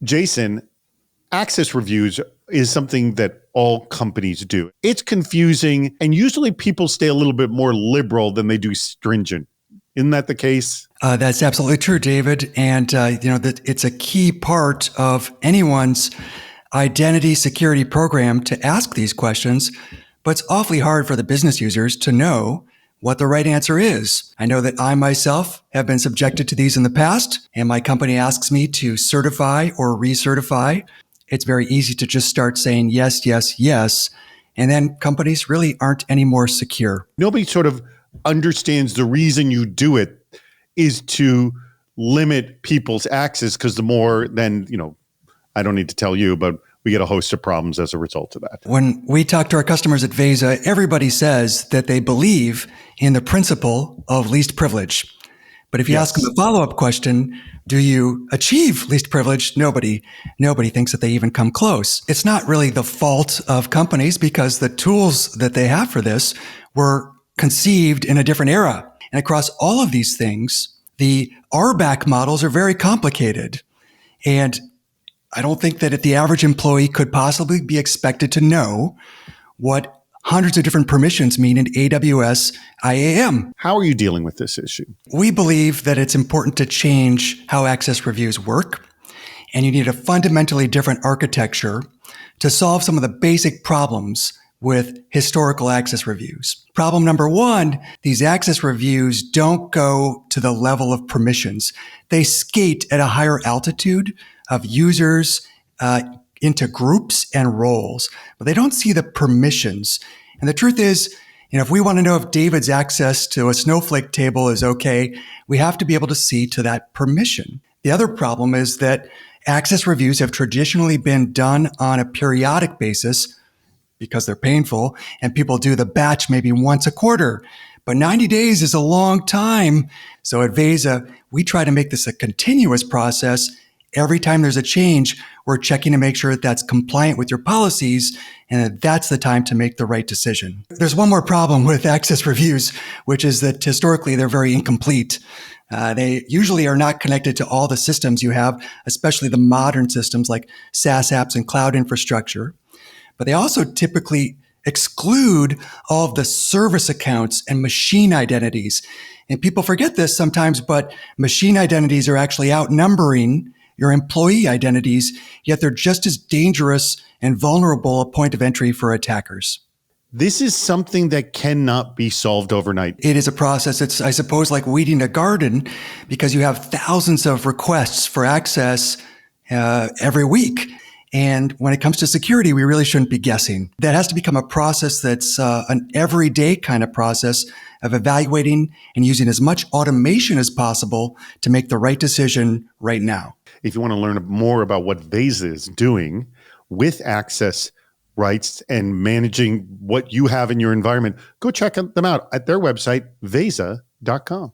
Jason, access reviews is something that all companies do. It's confusing, and usually people stay a little bit more liberal than they do stringent. Isn't that the case? That's absolutely true, David. And that it's a key part of anyone's identity security program to ask these questions, but it's awfully hard for the business users to know what the right answer is. I know that I myself have been subjected to these in the past, and my company asks me to certify or recertify. It's very easy to just start saying yes, yes, yes, and then companies really aren't any more secure. Nobody sort of understands the reason you do it is to limit people's access, because the more then, I don't need to tell you, but we get a host of problems as a result of that. When we talk to our customers at Veza, everybody says that they believe in the principle of least privilege. But if you ask them a follow-up question, do you achieve least privilege? Nobody thinks that they even come close. It's not really the fault of companies, because the tools that they have for this were conceived in a different era. And across all of these things, the RBAC models are very complicated. And I don't think that the average employee could possibly be expected to know what hundreds of different permissions mean in AWS IAM. How are you dealing with this issue? We believe that it's important to change how access reviews work, and you need a fundamentally different architecture to solve some of the basic problems with historical access reviews. Problem number one, these access reviews don't go to the level of permissions. They skate at a higher altitude of users into groups and roles, but they don't see the permissions. And the truth is, if we want to know if David's access to a Snowflake table is okay, we have to be able to see to that permission. The other problem is that access reviews have traditionally been done on a periodic basis because they're painful, and people do the batch maybe once a quarter. But 90 days is a long time. So at Veza, we try to make this a continuous process. Every time there's a change, we're checking to make sure that that's compliant with your policies, and that that's the time to make the right decision. There's one more problem with access reviews, which is that historically they're very incomplete. They usually are not connected to all the systems you have, especially the modern systems like SaaS apps and cloud infrastructure. But they also typically exclude all of the service accounts and machine identities. And people forget this sometimes, but machine identities are actually outnumbering your employee identities, yet they're just as dangerous and vulnerable a point of entry for attackers. This is something that cannot be solved overnight. It is a process. It's, I suppose, like weeding a garden, because you have thousands of requests for access every week. And when it comes to security, we really shouldn't be guessing. That has to become a process that's an everyday kind of process of evaluating and using as much automation as possible to make the right decision right now. If you want to learn more about what Veza is doing with access rights and managing what you have in your environment, go check them out at their website, Veza.com.